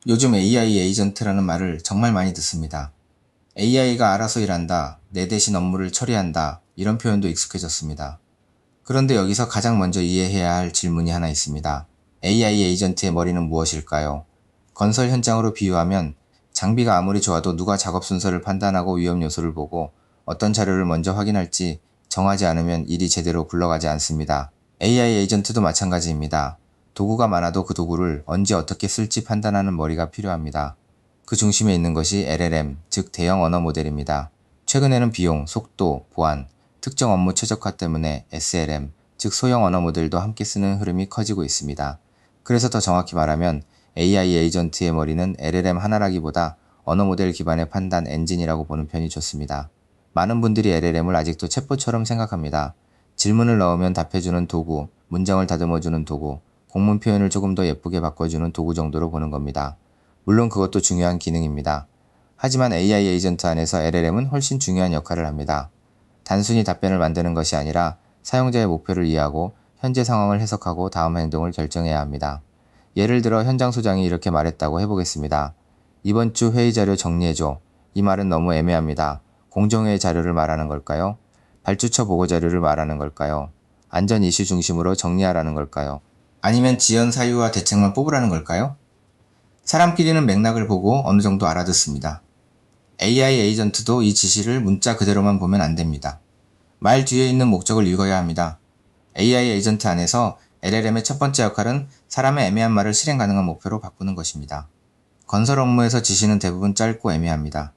요즘 AI 에이전트라는 말을 정말 많이 듣습니다. AI가 알아서 일한다, 내 대신 업무를 처리한다, 이런 표현도 익숙해졌습니다. 그런데 여기서 가장 먼저 이해해야 할 질문이 하나 있습니다. AI 에이전트의 머리는 무엇일까요? 건설 현장으로 비유하면 장비가 아무리 좋아도 누가 작업 순서를 판단하고 위험 요소를 보고 어떤 자료를 먼저 확인할지 정하지 않으면 일이 제대로 굴러가지 않습니다. AI 에이전트도 마찬가지입니다. 도구가 많아도 그 도구를 언제 어떻게 쓸지 판단하는 머리가 필요합니다. 그 중심에 있는 것이 LLM, 즉 대형 언어 모델입니다. 최근에는 비용, 속도, 보안, 특정 업무 최적화 때문에 SLM, 즉 소형 언어 모델도 함께 쓰는 흐름이 커지고 있습니다. 그래서 더 정확히 말하면 AI 에이전트의 머리는 LLM 하나라기보다 언어 모델 기반의 판단 엔진이라고 보는 편이 좋습니다. 많은 분들이 LLM을 아직도 챗봇처럼 생각합니다. 질문을 넣으면 답해주는 도구, 문장을 다듬어주는 도구, 공문 표현을 조금 더 예쁘게 바꿔주는 도구 정도로 보는 겁니다. 물론 그것도 중요한 기능입니다. 하지만 AI 에이전트 안에서 LLM은 훨씬 중요한 역할을 합니다. 단순히 답변을 만드는 것이 아니라 사용자의 목표를 이해하고 현재 상황을 해석하고 다음 행동을 결정해야 합니다. 예를 들어 현장 소장이 이렇게 말했다고 해보겠습니다. 이번 주 회의 자료 정리해줘. 이 말은 너무 애매합니다. 공정회의 자료를 말하는 걸까요? 발주처 보고 자료를 말하는 걸까요? 안전 이슈 중심으로 정리하라는 걸까요? 아니면 지연 사유와 대책만 뽑으라는 걸까요? 사람끼리는 맥락을 보고 어느 정도 알아듣습니다. AI 에이전트도 이 지시를 문자 그대로만 보면 안 됩니다. 말 뒤에 있는 목적을 읽어야 합니다. AI 에이전트 안에서 LLM의 첫 번째 역할은 사람의 애매한 말을 실행 가능한 목표로 바꾸는 것입니다. 건설 업무에서 지시는 대부분 짧고 애매합니다.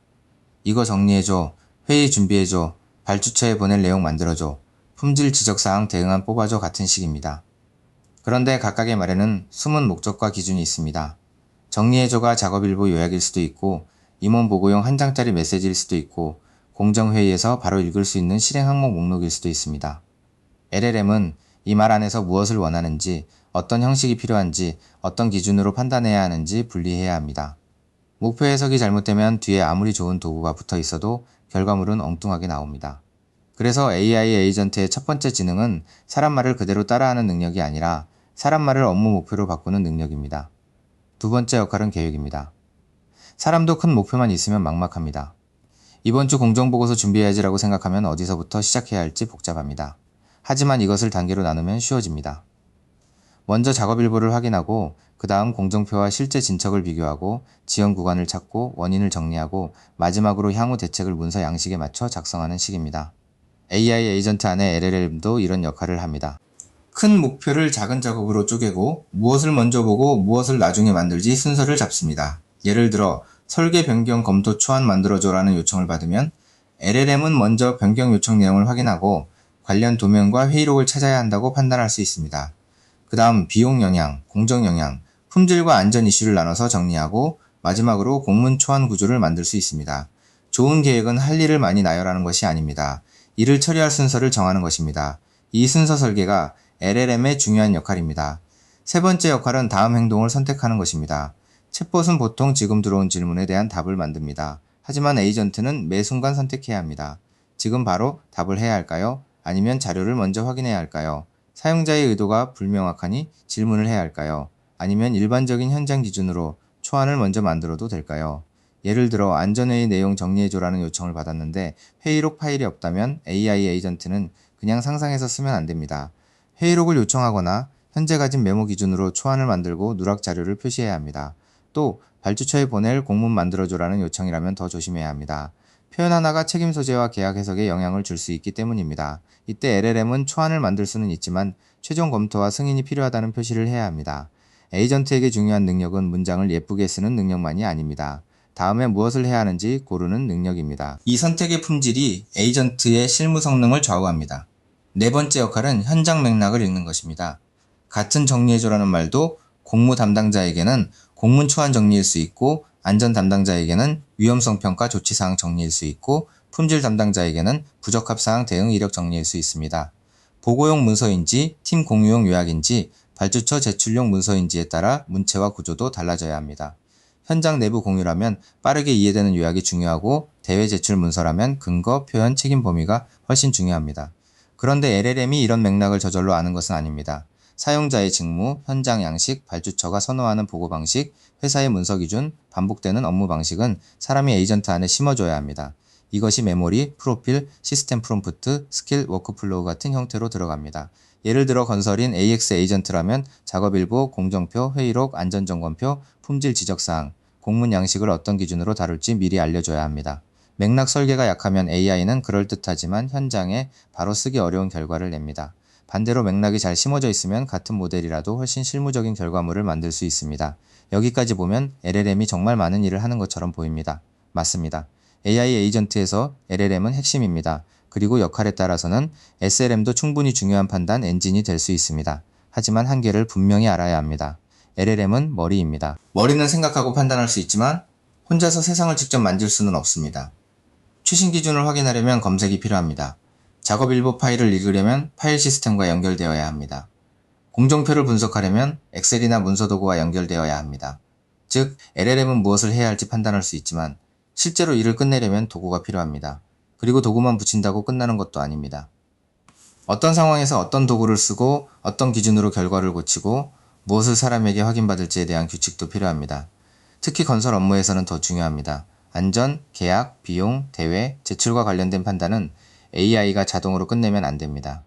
이거 정리해줘, 회의 준비해줘, 발주처에 보낼 내용 만들어줘, 품질 지적사항 대응안 뽑아줘 같은 식입니다. 그런데 각각의 말에는 숨은 목적과 기준이 있습니다. 정리해줘가 작업일부 요약일 수도 있고 임원 보고용 한 장짜리 메시지일 수도 있고 공정회의에서 바로 읽을 수 있는 실행 항목 목록일 수도 있습니다. LLM은 이 말 안에서 무엇을 원하는지, 어떤 형식이 필요한지, 어떤 기준으로 판단해야 하는지 분리해야 합니다. 목표 해석이 잘못되면 뒤에 아무리 좋은 도구가 붙어 있어도 결과물은 엉뚱하게 나옵니다. 그래서 AI 에이전트의 첫 번째 지능은 사람 말을 그대로 따라하는 능력이 아니라 사람 말을 업무 목표로 바꾸는 능력입니다. 두 번째 역할은 계획입니다. 사람도 큰 목표만 있으면 막막합니다. 이번 주 공정보고서 준비해야지라고 생각하면 어디서부터 시작해야 할지 복잡합니다. 하지만 이것을 단계로 나누면 쉬워집니다. 먼저 작업 일부를 확인하고 그 다음 공정표와 실제 진척을 비교하고 지연 구간을 찾고 원인을 정리하고 마지막으로 향후 대책을 문서 양식에 맞춰 작성하는 식입니다. AI 에이전트 안에 LLM도 이런 역할을 합니다. 큰 목표를 작은 작업으로 쪼개고 무엇을 먼저 보고 무엇을 나중에 만들지 순서를 잡습니다. 예를 들어 설계 변경 검토 초안 만들어줘라는 요청을 받으면 LLM은 먼저 변경 요청 내용을 확인하고 관련 도면과 회의록을 찾아야 한다고 판단할 수 있습니다. 그 다음 비용 영향, 공정 영향, 품질과 안전 이슈를 나눠서 정리하고 마지막으로 공문 초안 구조를 만들 수 있습니다. 좋은 계획은 할 일을 많이 나열하는 것이 아닙니다. 일을 처리할 순서를 정하는 것입니다. 이 순서 설계가 LLM의 중요한 역할입니다. 세 번째 역할은 다음 행동을 선택하는 것입니다. 챗봇은 보통 지금 들어온 질문에 대한 답을 만듭니다. 하지만 에이전트는 매 순간 선택해야 합니다. 지금 바로 답을 해야 할까요? 아니면 자료를 먼저 확인해야 할까요? 사용자의 의도가 불명확하니 질문을 해야 할까요? 아니면 일반적인 현장 기준으로 초안을 먼저 만들어도 될까요? 예를 들어 안전회의 내용 정리해줘라는 요청을 받았는데 회의록 파일이 없다면 AI 에이전트는 그냥 상상해서 쓰면 안 됩니다. 회의록을 요청하거나 현재 가진 메모 기준으로 초안을 만들고 누락 자료를 표시해야 합니다. 또 발주처에 보낼 공문 만들어줘라는 요청이라면 더 조심해야 합니다. 표현 하나가 책임 소재와 계약 해석에 영향을 줄 수 있기 때문입니다. 이때 LLM은 초안을 만들 수는 있지만 최종 검토와 승인이 필요하다는 표시를 해야 합니다. 에이전트에게 중요한 능력은 문장을 예쁘게 쓰는 능력만이 아닙니다. 다음에 무엇을 해야 하는지 고르는 능력입니다. 이 선택의 품질이 에이전트의 실무 성능을 좌우합니다. 네 번째 역할은 현장 맥락을 읽는 것입니다. 같은 정리해줘라는 말도 공무 담당자에게는 공문 초안 정리일 수 있고 안전 담당자에게는 위험성 평가 조치사항 정리일 수 있고 품질 담당자에게는 부적합사항 대응 이력 정리일 수 있습니다. 보고용 문서인지 팀 공유용 요약인지 발주처 제출용 문서인지에 따라 문체와 구조도 달라져야 합니다. 현장 내부 공유라면 빠르게 이해되는 요약이 중요하고 대외 제출 문서라면 근거, 표현, 책임 범위가 훨씬 중요합니다. 그런데 LLM이 이런 맥락을 저절로 아는 것은 아닙니다. 사용자의 직무, 현장 양식, 발주처가 선호하는 보고 방식, 회사의 문서 기준, 반복되는 업무 방식은 사람이 에이전트 안에 심어줘야 합니다. 이것이 메모리, 프로필, 시스템 프롬프트, 스킬, 워크플로우 같은 형태로 들어갑니다. 예를 들어 건설인 AX 에이전트라면 작업일보, 공정표, 회의록, 안전점검표, 품질 지적사항, 공문 양식을 어떤 기준으로 다룰지 미리 알려줘야 합니다. 맥락 설계가 약하면 AI는 그럴듯하지만 현장에 바로 쓰기 어려운 결과를 냅니다. 반대로 맥락이 잘 심어져 있으면 같은 모델이라도 훨씬 실무적인 결과물을 만들 수 있습니다. 여기까지 보면 LLM이 정말 많은 일을 하는 것처럼 보입니다. 맞습니다. AI 에이전트에서 LLM은 핵심입니다. 그리고 역할에 따라서는 SLM도 충분히 중요한 판단 엔진이 될 수 있습니다. 하지만 한계를 분명히 알아야 합니다. LLM은 머리입니다. 머리는 생각하고 판단할 수 있지만 혼자서 세상을 직접 만질 수는 없습니다. 최신 기준을 확인하려면 검색이 필요합니다. 작업일보 파일을 읽으려면 파일 시스템과 연결되어야 합니다. 공정표를 분석하려면 엑셀이나 문서도구와 연결되어야 합니다. 즉, LLM은 무엇을 해야 할지 판단할 수 있지만 실제로 일을 끝내려면 도구가 필요합니다. 그리고 도구만 붙인다고 끝나는 것도 아닙니다. 어떤 상황에서 어떤 도구를 쓰고 어떤 기준으로 결과를 고치고 무엇을 사람에게 확인받을지에 대한 규칙도 필요합니다. 특히 건설 업무에서는 더 중요합니다. 안전, 계약, 비용, 대외, 제출과 관련된 판단은 AI가 자동으로 끝내면 안 됩니다.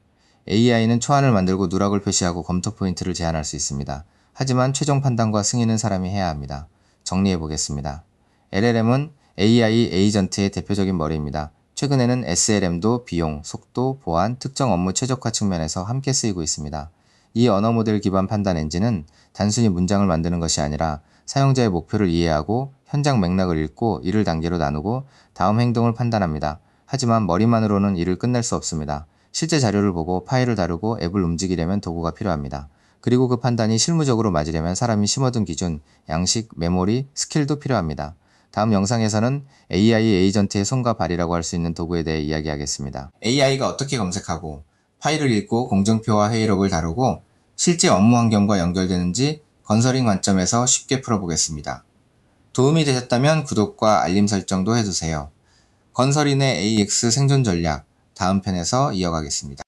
AI는 초안을 만들고 누락을 표시하고 검토 포인트를 제한할 수 있습니다. 하지만 최종 판단과 승인은 사람이 해야 합니다. 정리해 보겠습니다. LLM은 AI 에이전트의 대표적인 머리입니다. 최근에는 SLM도 비용, 속도, 보안, 특정 업무 최적화 측면에서 함께 쓰이고 있습니다. 이 언어 모델 기반 판단 엔진은 단순히 문장을 만드는 것이 아니라 사용자의 목표를 이해하고 현장 맥락을 읽고 일을 단계로 나누고 다음 행동을 판단합니다. 하지만 머리만으로는 일을 끝낼 수 없습니다. 실제 자료를 보고 파일을 다루고 앱을 움직이려면 도구가 필요합니다. 그리고 그 판단이 실무적으로 맞으려면 사람이 심어둔 기준, 양식, 메모리, 스킬도 필요합니다. 다음 영상에서는 AI 에이전트의 손과 발이라고 할 수 있는 도구에 대해 이야기하겠습니다. AI가 어떻게 검색하고 파일을 읽고 공정표와 회의록을 다루고 실제 업무 환경과 연결되는지 건설인 관점에서 쉽게 풀어보겠습니다. 도움이 되셨다면 구독과 알림 설정도 해주세요. 건설인의 AX 생존 전략 다음 편에서 이어가겠습니다.